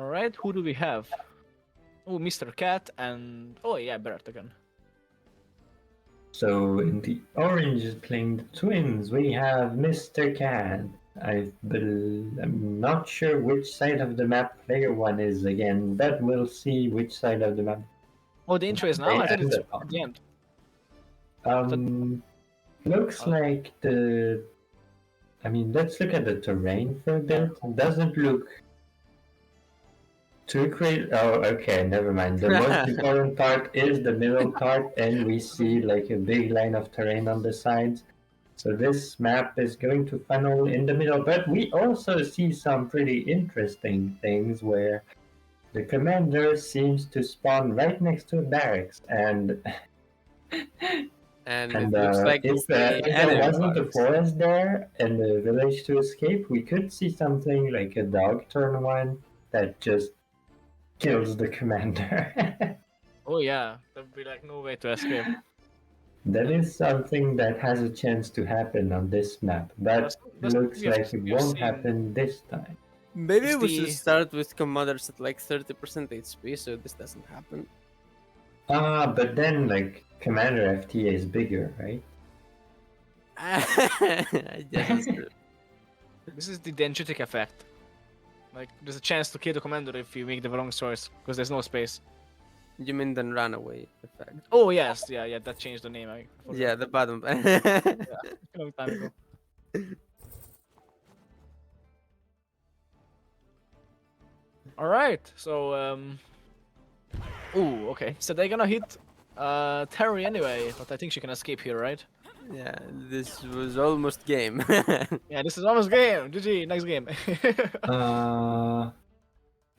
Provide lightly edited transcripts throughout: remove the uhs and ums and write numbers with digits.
Alright, who do we have? Oh, Mr.Cat and... Oh yeah, Barrett again. So in the orange playing the twins, we have Mr.Cat. I'm not sure which side of the map player one is again, but we'll see which side of the map Oh, the intro is now? they I thought end it's up at the end. on. Looks like the. I mean, let's look at the terrain for a bit. It doesn't look too crazy. Oh, okay, never mind. The most important part is the middle part, and we see like a big line of terrain on the sides. So this map is going to funnel in the middle, but we also see some pretty interesting things where the commander seems to spawn right next to a barracks, and And it looks like if it's the there enemy wasn't a barracks. forest there and the village to escape, we could see something like a dog turn one that just kills the commander. Oh yeah, there'd be like no way to escape. That is something that has a chance to happen on this map, but looks like it won't happen this time. Maybe It's we should the- start with commanders at like 30% HP so this doesn't happen. But then like Commander FTA is bigger, right? I guess it's true. This is the dendritic effect. Like, there's a chance to kill the commander if you make the wrong choice, because there's no space. You mean the runaway effect? Oh yes, yeah, that changed the name. I forgot. Yeah, the bottom. A long time ago. Alright, so ooh, okay. So they're gonna hit Tenri anyway, but I think she can escape here, right? Yeah, this was almost game. Yeah, this is almost game. GG, next game.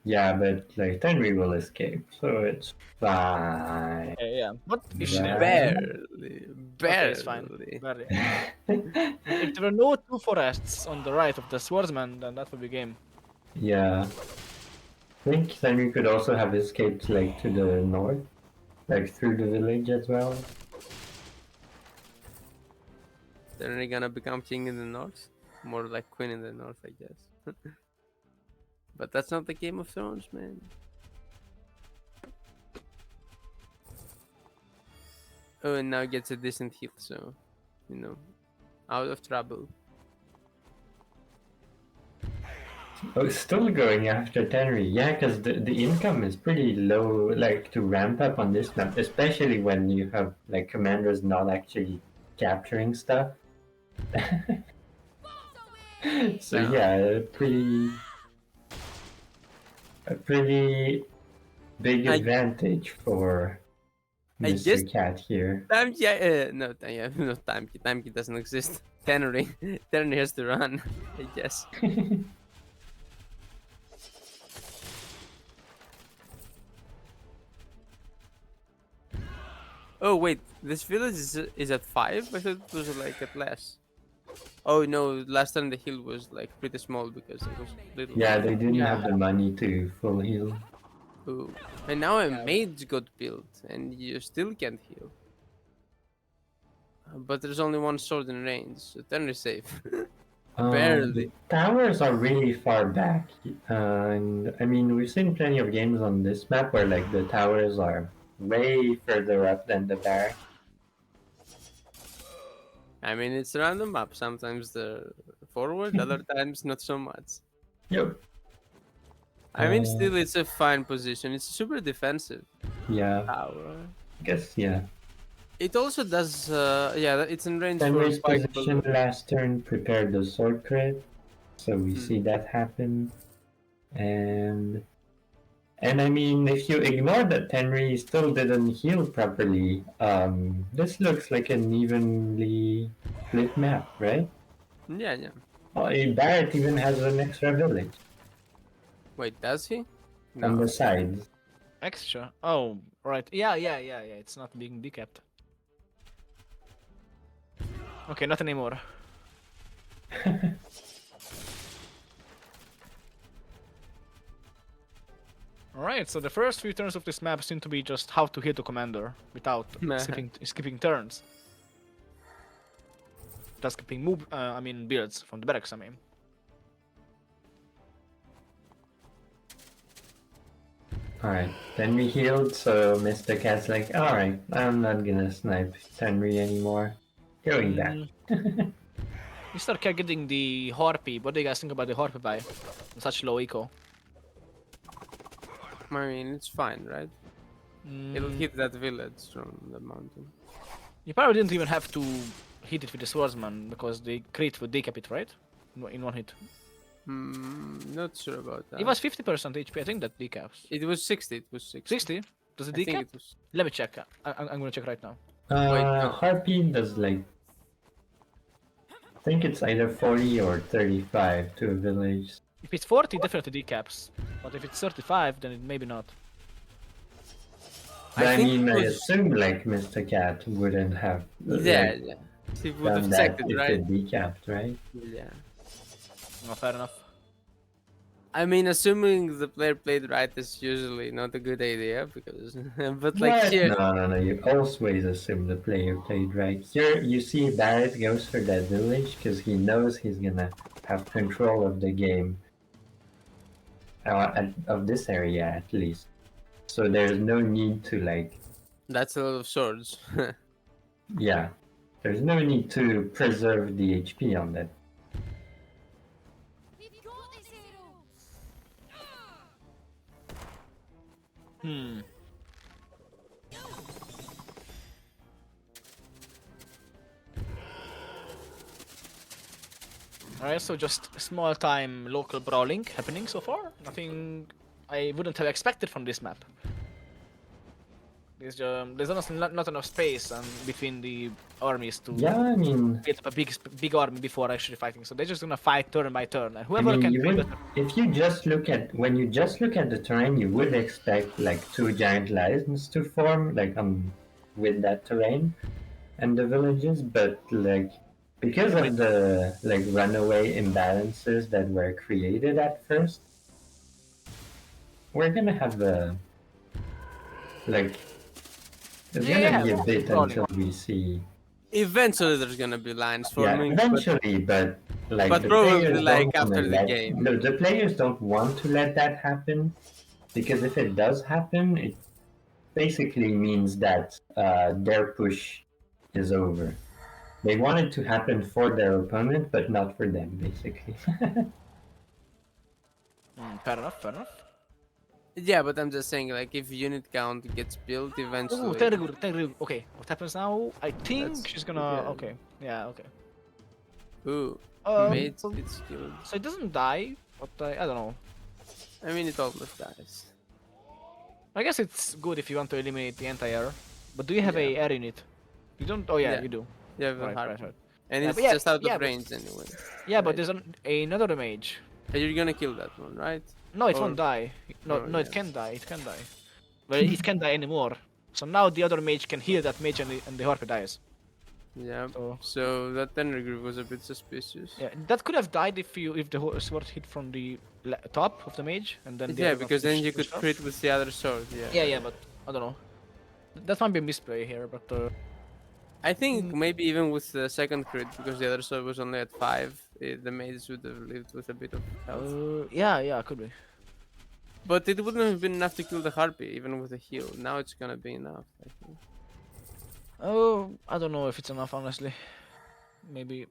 Yeah, but like Tenri will escape, so it's fine. Yeah. What if she Yeah. barely. Okay, it's fine. Barely. If there were no two forests on the right of the swordsman, then that would be game. Yeah. I think Tenri could also have escaped like to the north, like through the village as well. They're only gonna become king in the north? More like queen in the north, I guess. But that's not the Game of Thrones, man. Oh, and now gets a decent heal, so, you know, out of trouble. Oh, still going after Tenri. Yeah, because the income is pretty low, like to ramp up on this map, especially when you have like commanders not actually capturing stuff. So No. yeah, a pretty big advantage for I guess- Mr.Cat here. No, Timekey doesn't exist. Tenri has to run, I guess. Oh wait, this village is at 5? I thought it was like at less. Oh no, last time the heal was like pretty small because it was little. Yeah, they didn't have the money to full heal. Ooh. And now a mage got built and you still can't heal. But there's only one sword in range, so Tenri's safe. Barely. The towers are really far back, and I mean we've seen plenty of games on this map where like the towers are way further up than the barrack. I mean, it's a random map. Sometimes they're forward, other times not so much. Yep. I mean, still, it's a fine position. It's super defensive Yeah, tower. I guess yeah. It also does, yeah, it's in range for Tenri's spike position balloon. last turn prepared the sword crit, so we see that happen. And I mean, if you ignore that Tenri still didn't heal properly, this looks like an evenly split map, right? Yeah, yeah. Oh, Barrett even has an extra village Wait, does he? on the sides. Extra? Oh, right. Yeah. It's not being decapped. Okay, not anymore. Alright, so the first few turns of this map seem to be just how to hit the commander without skipping turns. Without skipping builds from the barracks, I mean. Alright, Tenri healed, so Mr. Cat's like, alright, I'm not gonna snipe Tenri anymore. Going back. Mr. Cat getting the Harpy. What do you guys think about the Harpy buy? On such low eco. I mean, it's fine, right? It'll Mm, hit that village from the mountain. you probably didn't even have to hit it with the swordsman because the crit would decap right? In one hit. Not sure about that. It was 50% HP. I think that decaps. It was 60. It was 60. 60? Does it I think decap? it was. Let me check. I'm gonna check right now. Wait, no. Harpy does like, I think it's either 40 or 35 to a village. If it's 40, definitely decaps. But if it's 35, then it maybe not. But I think mean, it I was- assume like Mr. Cat wouldn't have Yeah, yeah. He would done have that checked if it, right? it decapped, right? Yeah. No, fair enough. I mean, assuming the player played right is usually not a good idea because, but like What? here, No. You always assume the player played right. Here, you see Barrett goes for that village because he knows he's gonna have control of the game. Of this area, at least. So there's no need to, like, that's a lot of swords. yeah. There's no need to preserve the HP on that. Hmm. Alright, so just small time local brawling happening so far. Nothing I wouldn't have expected from this map. There's honestly not enough space between the armies to Yeah, I mean, build up a big army before actually fighting. So they're just gonna fight turn by turn, and I whoever mean, can you play would, better. if you just look at, when you just look at the terrain, you would expect like two giant lines to form, like with that terrain and the villages, but like because of the like runaway imbalances that were created at first, we're gonna have a like it's gonna be a bit until we see. Eventually, there's gonna be lines forming. Yeah, eventually, but like but the probably, players like, don't wanna after the let, game. No, the players don't want to let that happen because if it does happen, it basically means that their push is over. They want it to happen for their opponent, but not for them, basically. Fair enough, fair enough. Yeah, but I'm just saying, like, if unit count gets built Ooh, eventually. Tenri. Okay, what happens now? I think That's she's gonna. good. Okay, yeah, okay. Ooh, mate gets killed. So it doesn't die, but I don't know. I mean, it almost dies. I guess it's good if you want to eliminate the anti-air. But do you have a air unit? You don't? Oh yeah, Yeah. you do. Yeah, with Right, hard. right, right. And Yeah, it's but yeah, just out yeah, of but- range anyway. Yeah, but Right. there's another mage. And you're gonna kill that one, right? No, it Or- won't die. No, Oh, no, it yeah. can die. It can die. Well, it can't die anymore. So now the other mage can heal that mage and the Harpy dies. Yeah. So So that Tenri group was a bit suspicious. yeah, that could have died if the sword hit from the top of the mage and then. The Yeah, other one because then pushed- you could pushed off. crit with the other sword. Yeah. Yeah, but I don't know. That might be a misplay here, but I think maybe even with the second crit, because the other sword was only at 5, the mage would have lived with a bit of health. yeah, could be. But it wouldn't have been enough to kill the harpy, even with a heal. Now it's gonna be enough, I think. Oh, I don't know if it's enough, honestly. Maybe.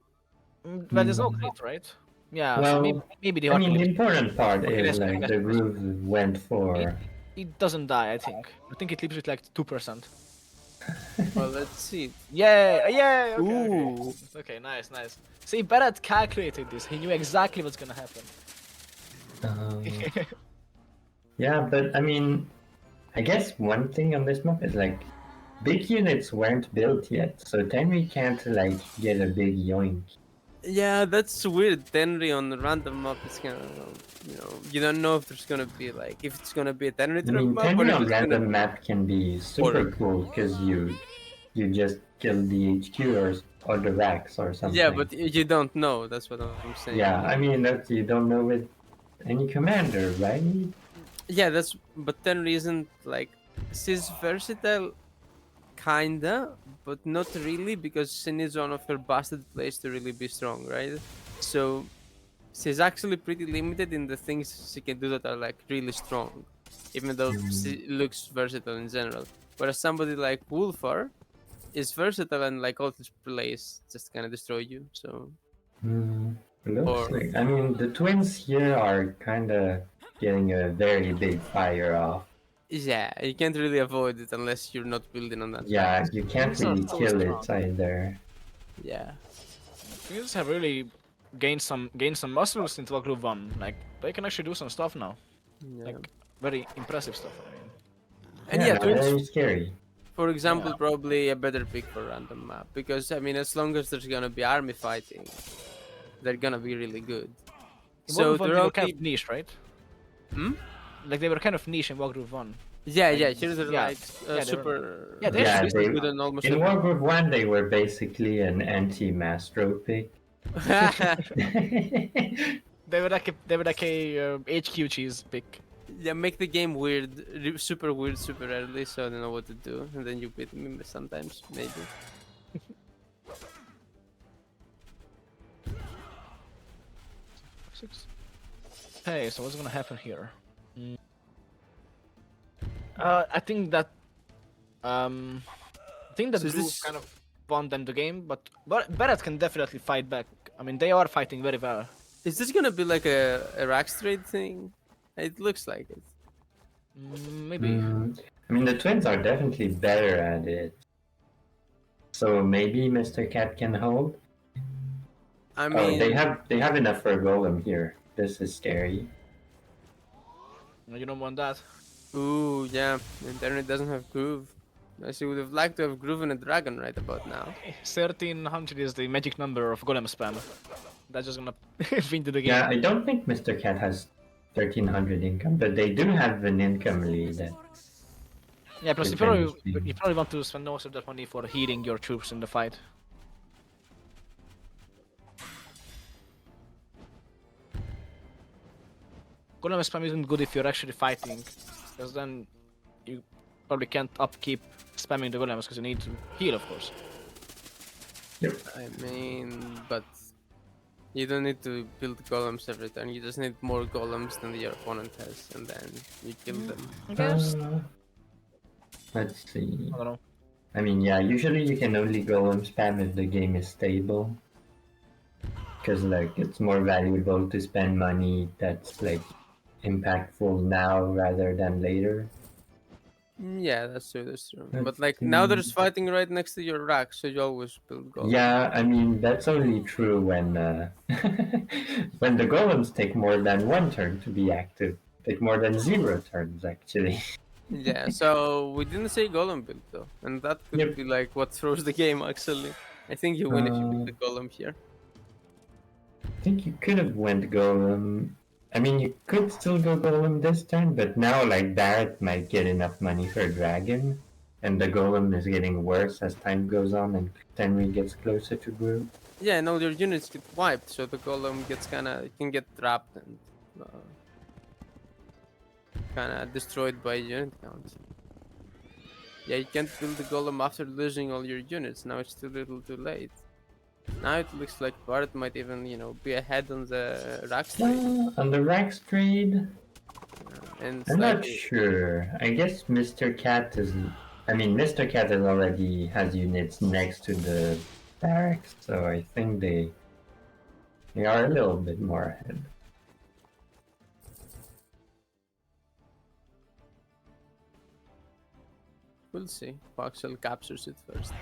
But there's no crit, right? Yeah, so Well, maybe the I mean, Harpy the lives. important part Okay, is that's like good, the that's good. groove went for. It doesn't die, I think. I think it lives with like 2%. Well, let's see. Yeah, okay, Ooh. okay, nice. See, Barrett calculated this. He knew exactly what's gonna happen. Yeah, but I mean, I guess one thing on this map is like big units weren't built yet, so Tenri can't like get a big yoink. Yeah, that's weird. Tenri on the random map is gonna, you don't know if there's gonna be like, if it's gonna be a Tenri I trap mean, map or Tenri if on it's gonna random be... map can be super cool because you just kill the HQ or the racks or something. Yeah, but you don't know. That's what I'm saying. yeah, I mean that you don't know with any commander, right? Yeah, but Tenri isn't like, she's versatile, kinda, but not really because she needs one of her busted plays to really be strong, right? So she's actually pretty limited in the things she can do that are like really strong. even though looks versatile in general. Whereas somebody like Wolfar is versatile and like all his plays just kind of destroy you. So Looks or like. I mean, the twins here are kind of getting a very big fire off. yeah, you can't really avoid it unless you're not building on that. Yeah, you can't Twins are really so kill strong. it either. Yeah. Twins have really gained some muscles into Wargroove 1. Like they can actually do some stuff now. Yeah. Like very impressive stuff. I mean. And Yeah, yeah, no, twins, very scary. for example, Yeah. probably a better pick for random map because I mean, as long as there's gonna be army fighting, they're gonna be really good. In So Wargroove 1 they're they were kind only of niche, right? hmm? Like they were kind of niche in Wargroove 1. Yeah, Like, yeah. Here they're yeah. like Yeah, they're- super. yeah, they're Yeah, actually they, good on almost in every. Wargroove 1, they were basically an anti-Mastro pick. They were like a HQ cheese pick. Yeah, make the game weird, super weird, super early, so I don't know what to do, and then you beat me sometimes, maybe. Hey, so what's gonna happen here? I think that So is Blue this- kind of won them the game, but Barrett can definitely fight back. I mean, they are fighting very well. Is this gonna be like a rack trade thing? It looks like it. Maybe. I mean, the twins are definitely better at it. So maybe Mr. Cat can hold. I Oh, mean, they have enough for a golem here. This is scary. You don't want that. ooh, yeah, internet doesn't have groove. I see, would have liked to have groove and a dragon right about now. 1300 is the magic number of golem spam. That's just gonna win the game. Yeah, I don't think Mr. Cat has 1300 income, but they do have an income lead. Yeah, plus Good you probably want to spend most of that money for healing your troops in the fight. Golem spam isn't good if you're actually fighting, because then you probably can't upkeep spamming the golems because you need to heal, of course. Yep. I mean, but you don't need to build golems every turn. You just need more golems than your opponent has, and then you kill them. I guess. Let's see. I don't know. I mean, yeah, usually you can only golem spam if the game is stable. Because, like, it's more valuable to spend money that's, like, impactful now rather than later. Yeah, that's true. That's true. Let's But like now, see. there's fighting right next to your rack, so you always build golems. Yeah, I mean, that's only true when when the golems take more than one turn to be active. Take more than 0 turns, actually. Yeah, so we didn't say golem build though, and that could Yep. be like what throws the game actually. I think you win if you build the golem here. I think you could have went golem. I mean, you could still go golem this turn, but now, like, Barrett might get enough money for a dragon, and the golem is getting worse as time goes on and Tenri gets closer to group. Yeah, and all your units get wiped, so the golem gets can get trapped and kind of destroyed by unit count. Yeah, you can't build the golem after losing all your units. Now it's too little, too late. Now it looks like Barrett might even, be ahead on the rack trade. On the Rax trade, And I'm not slightly- sure. I guess Mr. Cat is. I mean, Mr. Cat already has units next to the barracks, so I think they are a little bit more ahead. We'll see. Voxel captures it first.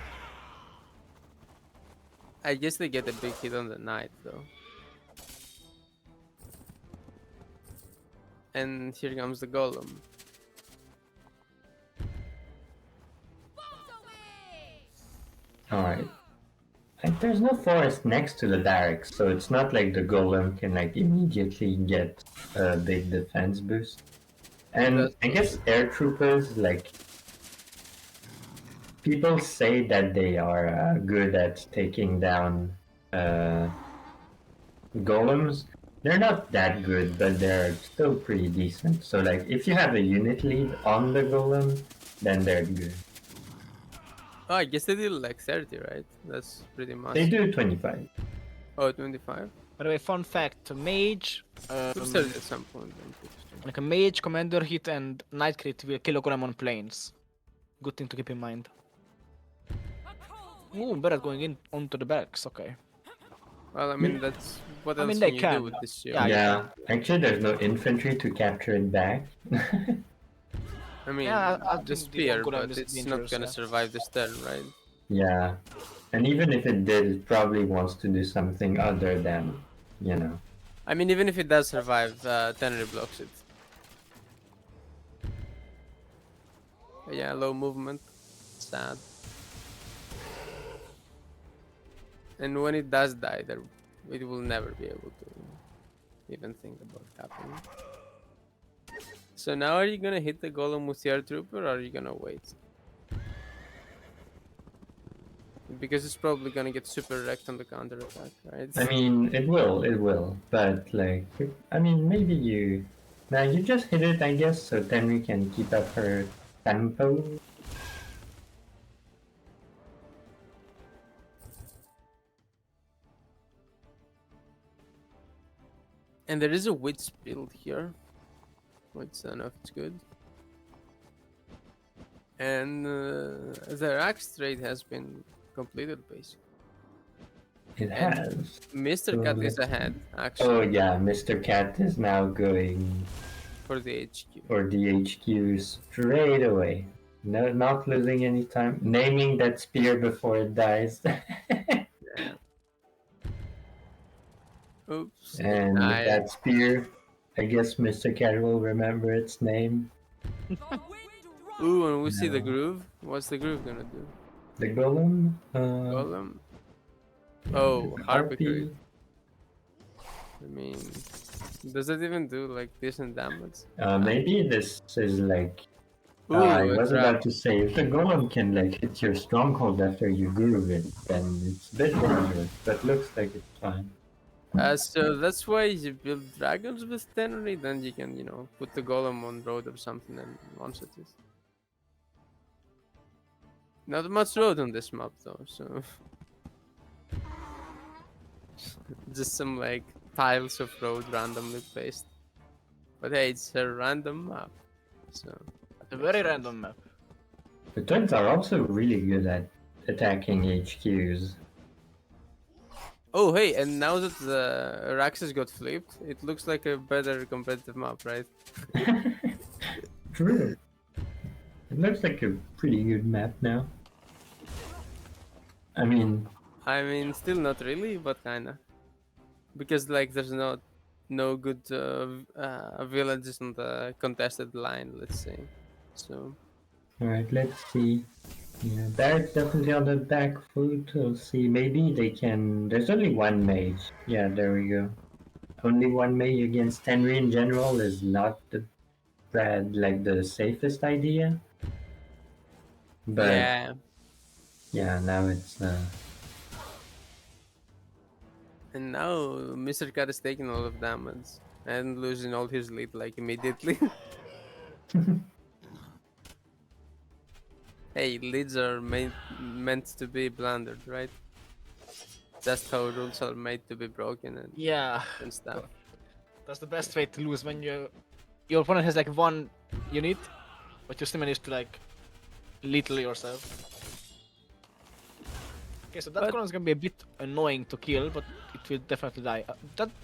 I guess they get a big hit on the knight though. And here comes the golem. Alright. Like, there's no forest next to the barracks, so it's not like the golem can, like, immediately get a big defense boost. And I guess air troopers, like, people say that they are good at taking down golems. They're not that good, but they're still pretty decent. So, like, if you have a unit lead on the golem, then they're good. Oh, I guess they did like 30, right? That's pretty much. They do 25. Oh, 25? By the way, fun fact: mage. Could 30 at some point. Then. Like a mage, commander hit, and night crit will kill a golem on planes. Good thing to keep in mind. Ooh, Barrett going in onto the backs. Okay. Well, I mean, that's what I else mean, they can you do can. with this shield? Yeah, you Yeah, actually, there's no infantry to capture it back. I mean, Yeah, I the think the orc spear, golem but is it's not dangerous. gonna Yeah. survive this turn, right? Yeah, and even if it did, it probably wants to do something other than, you know. I mean, even if it does survive, Tenri blocks it. But yeah, low movement. Sad. And when it does die, there it will never be able to even think about happening. So now are you gonna hit the golem with your trooper, or are you gonna wait? Because it's probably gonna get super wrecked on the counter attack, right? I mean, it will, but like, I mean, maybe you. Now you just hit it, I guess, so Tenri can keep up her tempo. And there is a witch build here, which I don't know if it's good. And the axe trade has been completed, basically. It And has. Mr.Cat is let's- ahead, Oh actually, yeah, Mr. Cat is now going for the HQ. for the HQ straight away. No, not losing any time. Naming that spear before it dies. Yeah. Oops, it And with died. that spear, I guess Mr. Cat will remember its name. Ooh, and we see the No. groove. What's the groove gonna do? The golem? Golem? Oh, Harpiker. Harpy? I mean, does it even do like decent damage? Maybe this is like. Ooh, I a was trap. about to say, if the golem can like hit your stronghold after you groove it, then it's a bit dangerous, but looks like it's fine. So that's why you build dragons with Tenri, then you can, put the golem on road or something and one-shot it. Not much road on this map though, so just some like tiles of road randomly placed. But hey, it's a random map, so A very random map. The twins are also really good at attacking HQs. Oh hey, and now that the Araxes got flipped, it looks like a better competitive map, right? True. It looks like a pretty good map now. I mean, Still not really, but kinda. Because like there's no good villages on the contested line, let's say. So alright, let's see. Yeah, Barrett's definitely on the back foot. We'll see. Maybe they can. There's only one mage. Yeah, there we go. Only one mage against Tenri in general is not the safest idea. But yeah. now it's And now Mr. Cat is taking a lot of damage and losing all his lead like immediately. Hey, leads are meant to be blundered, right? Just how rules are made to be broken Yeah. and stuff. That's the best way to lose when your opponent has like one unit, but you still manage to like lethal yourself. Okay, so that But- column is gonna be a bit annoying to kill, but it will definitely die.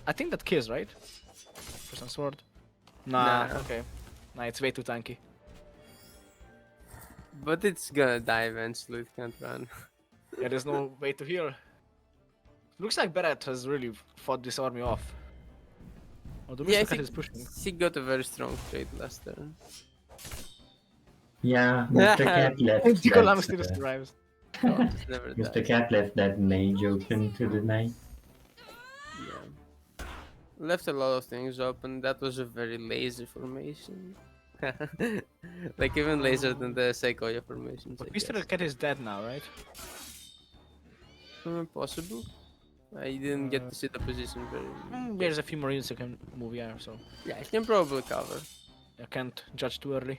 I think that kills, right? For some sword. Nah. Nah. Okay. Nah, it's way too tanky. But it's gonna die eventually, it can't run. Yeah, there's no way to heal. Looks like Barrett has really fought this army off. Although Yeah, I Mr. Cat think is pushing. he got a very strong trade last turn. yeah. Mr. Cat left. The column that, still survives. Oh, just never Mr. died. Cat left that mage open to the night. Yeah. Left a lot of things open. That was a very lazy formation. Like even lazier than the Saykoya formations. But I guess. Mr. Cat is dead now, right? Possible. I didn't get to see the position very. There's a few more units you can move, yeah, so Yeah, I can probably cover. I can't judge too early.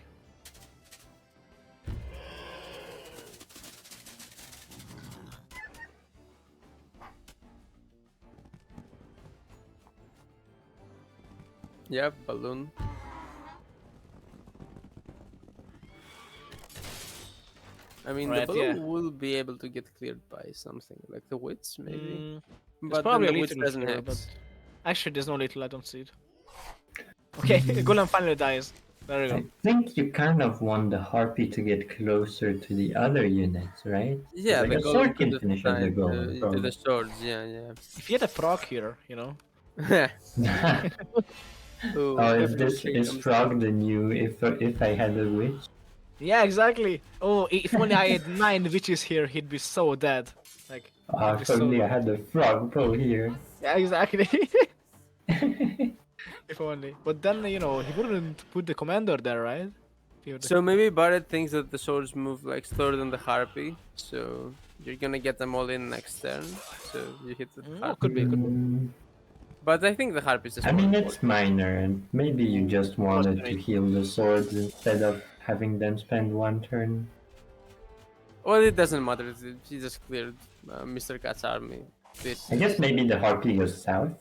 Yeah, balloon. I mean, Right, the blue yeah. will be able to get cleared by something like the wits, maybe. Mm, But There's then probably the a wits little doesn't here, hex. but actually there's no little, I don't see it. Okay, Golem finally dies. There we I go. think you kind of want the harpy to get closer to the other units, right? 'Cause, Yeah, like the a golem sword could can have finish as a tried golem, into probably. the swords, yeah, If you had a proc here, you know. yeah. Oh, Oh, is this here is comes- Frog the new if I had a witch? Yeah, exactly. Oh, if only I had 9 witches here, he'd be so dead. Like, Ah, he'd be if so only I dead. had a frog pro here. Yeah, exactly. If only. But then, you know, he wouldn't put the commander there, right? He would- So maybe Barrett thinks that the swords move like slower than the harpy, so you're gonna get them all in next turn. So you hit the Oh, harpy. could be, could be. Mm, But I think the harpy is just I more mean, important. it's minor, and maybe you just wanted to heal the swords instead of having them spend one turn. Well, it doesn't matter. He just cleared Mr. Cat's army. This I guess maybe the harpy goes south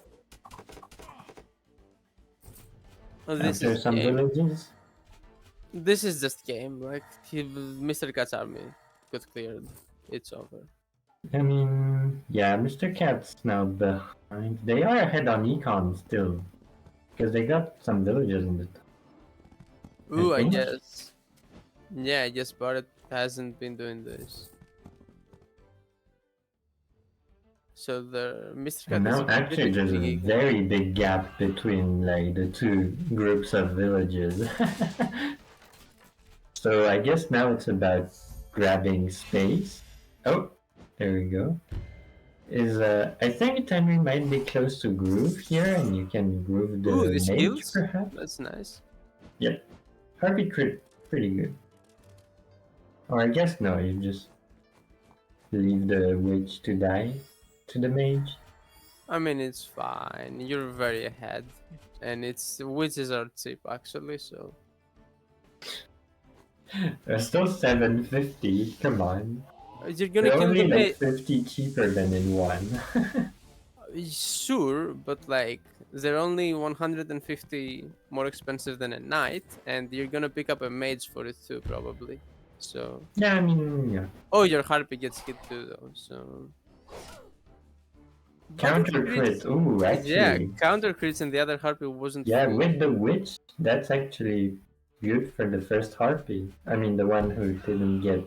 this after is some game. villages. This is just game. Like Mr. Cat's army got cleared. It's over. I mean, yeah, Mr. Cat's now behind. They are ahead on econ still, because they got some villages in the. Ooh, I think. guess. Yeah, I guess Barrett hasn't been doing this. So the Mr. Cat And now is actually there's a pretty very big gap between like the two groups of villages. So I guess now it's about grabbing space. Oh, there we go. I think Tenri might be close to groove here, and you can groove the Ooh, the mage skills? perhaps. That's nice. Yep, Harvey crit pretty good. Or I guess no, you just leave the witch to die to the mage. I mean, it's fine. You're very ahead. And it's witches are cheap actually, so Still 750. Come on. you're gonna They're kill only the like mage. 50 cheaper than in one. Sure, but like they're only 150 more expensive than a knight, and you're gonna pick up a mage for it too, probably. So Yeah, I mean, yeah. oh, your harpy gets hit too, though. So but Counter it crit. crits- Ooh, actually. Yeah, counter crits, and the other harpy wasn't. Yeah, full. with the witch, that's actually good for the first harpy. I mean, the one who didn't get.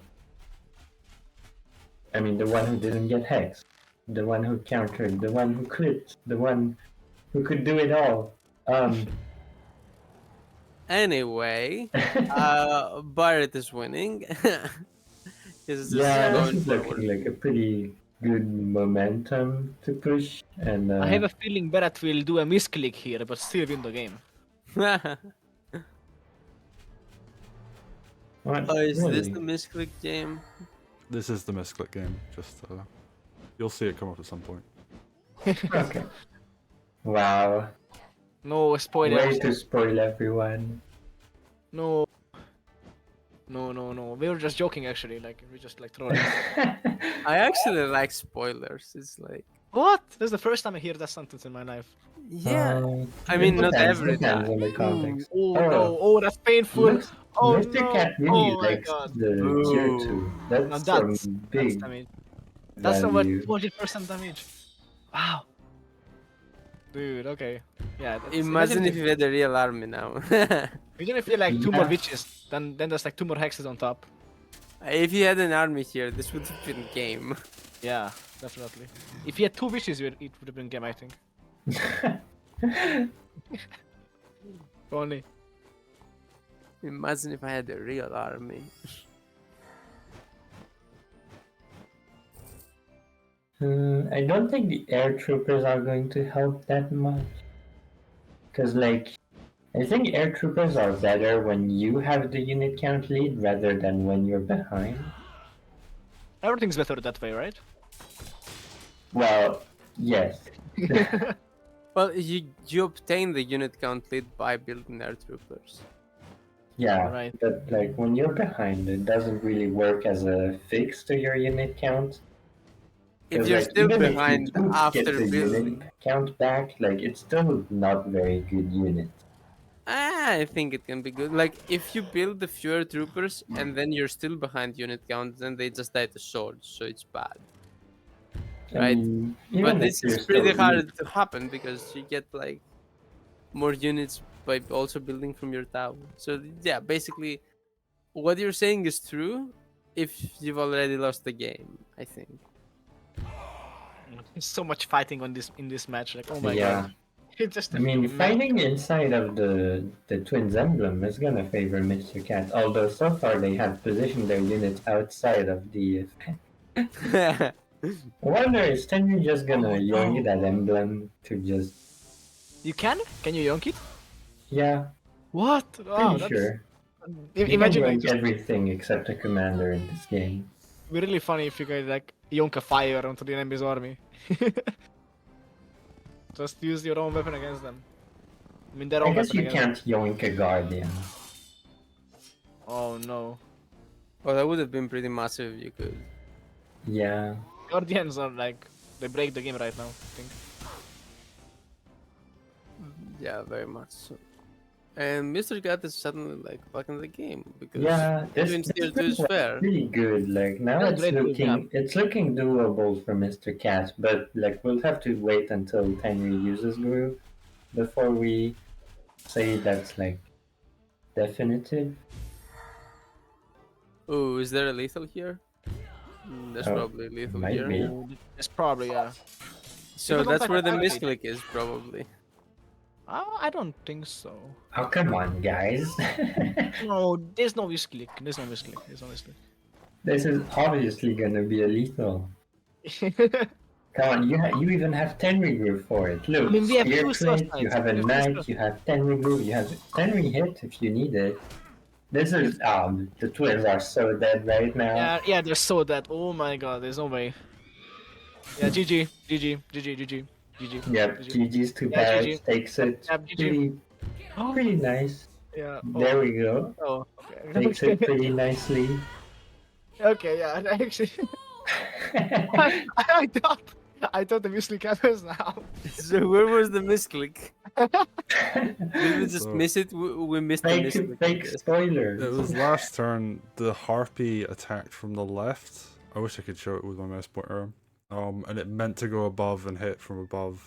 I mean, the one who didn't get hexed. The one who countered. The one who crit. The one who could do it all. Anyway, Barrett is winning. He's just Yeah, this going is forward. looking like a pretty good momentum to push, and I have a feeling Barrett will do a misclick here, but still win the game. what? Oh, is this Really? the misclick game? This is the misclick game. Just you'll see it come up at some point. Okay. Wow. No spoilers. Way to spoil everyone. No. No. We were just joking actually, like we just like trolling. I actually like spoilers. It's like, What? That's the first time I hear that sentence in my life. yeah. I it mean, not depends, every depends time. on the context. Oh no, oh that's painful. Looks- Oh Mr. no. Cat really Oh my likes god. the tier Ooh. 2. Now That's that's some big damage. That's over value. 200% damage. Wow. Dude, okay. Yeah. Imagine if you had a real army now. Imagine if you had like 2 more Yeah. witches, then there's like 2 more hexes on top. If you had an army here, this would have been game. Yeah, definitely. If you had 2 witches, it would have been game, I think. Only. Imagine if I had a real army. I don't think the air troopers are going to help that much. Because, like, I think air troopers are better when you have the unit count lead rather than when you're behind. Everything's better that way, right? Well, yes. Well, you obtain the unit count lead by building air troopers. Yeah, Right. but like when you're behind, it doesn't really work as a fix to your unit count. If 'Cause, you're like, still even if you behind do after get the building, unit count back, like it's still not very good unit. I think it can be good. Like if you build the fewer troopers and then you're still behind unit count, then they just die to swords, so it's bad. I Right. mean, But even this if you're is pretty still hard to happen because you get like more units by also building from your tower. So yeah, basically, what you're saying is true if you've already lost the game. I think. There's so much fighting on this in this match. Like, oh my yeah. god. It's just I a mean, mess. fighting inside of the Twins emblem is gonna favor Mr. Cat, although so far they have positioned their units outside of the. I wonder, is Tenri just gonna Oh, yoink no. that emblem to just. You can? Can you yonk it? Yeah, What? Wow, pretty that's. sure. You can Imagine like yoink just everything except a commander in this game. it'd be really funny if you guys like yonk a fire onto the enemy's army. Just use your own weapon against them. I mean their I own guess weapon you against them. can't yoink a guardian. Oh no. Well, that would have been pretty massive if you could. Yeah. Guardians are like they break the game right now, I think. Yeah, very much so. And Mr. Cat is suddenly like back in the game because Yeah, Twins this tier 2 is was fair. pretty good. Like now That's it's great move, yeah. looking doable for Mr. Cat, but like we'll have to wait until Tenri uses Groove before we say that's like definitive. Oh, is there a lethal here? There's Oh, probably a lethal might here. be. It's probably yeah. So People don't that's like where the attack misclick is probably. I don't think so. Oh come on, guys! No, there's no misclick. There's no misclick. There's no misclick. This is obviously gonna be a lethal. Come on, you even have Tenri Groove for it. Look, I mean, we have Spear two Source Plate, you Knights. have a We have two Knight, Source- you have Tenri Groove, you have Tenri Hit if you need it. This is the Twins are so dead right now. Yeah, they're so dead. Oh my god, there's no way. Yeah, GG, GG, GG, GG, GG. Yep, GG. GG's to Yeah, Barrett GG. takes it. Yep, GG. Pretty nice. Yeah. There we go. Oh, okay. Takes it pretty nicely. Okay, yeah. I actually, I thought the music happens now. So where was the misclick? Did we just So- miss it? We missed the misclick. I fake guess. spoilers. It was last turn. The harpy attacked from the left. I wish I could show it with my mouse pointer. And it meant to go above and hit from above.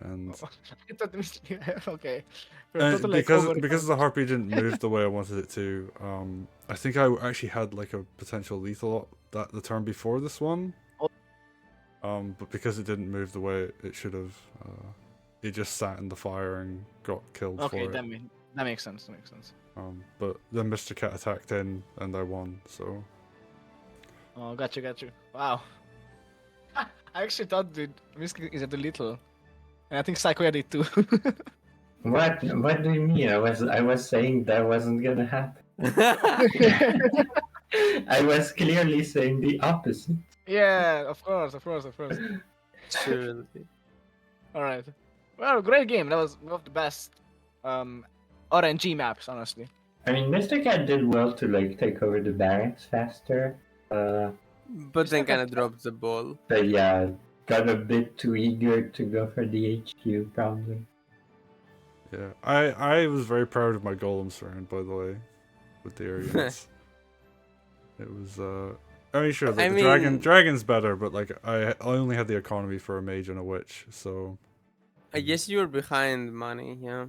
And I thought the music. Okay. because the harpy didn't move the way I wanted it to, I think I actually had like a potential lethal that the turn before this one. But because it didn't move the way it should have, it just sat in the fire and got killed Okay, for it. that makes sense. That makes sense. But then Mr. Cat attacked in and I won. So Oh, got you. Wow. I actually thought the music is at the little, and I think Saykoya did too. What do you mean? I was saying that wasn't gonna happen. I was clearly saying the opposite. Yeah, of course. Surely. All right. Well, great game. That was one of the best RNG maps, honestly. I mean, Mr. Cat did well to like take over the barracks faster. But then kind of dropped the ball. But yeah, got a bit too eager to go for the HQ probably. yeah, I was very proud of my golems round, by the way, with the air units. It was I mean, sure, I the mean- dragon's better, but like I only had the economy for a mage and a witch, so I guess you were behind money, yeah.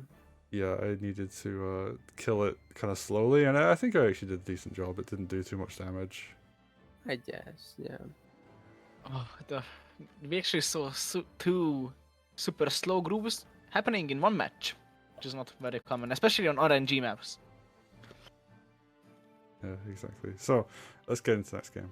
yeah, I needed to kill it kind of slowly, and I think I actually did a decent job. It didn't do too much damage. I guess, yeah. Oh, we actually saw two super slow grooves happening in one match, which is not very common, especially on RNG maps. Yeah, exactly. So let's get into the next game.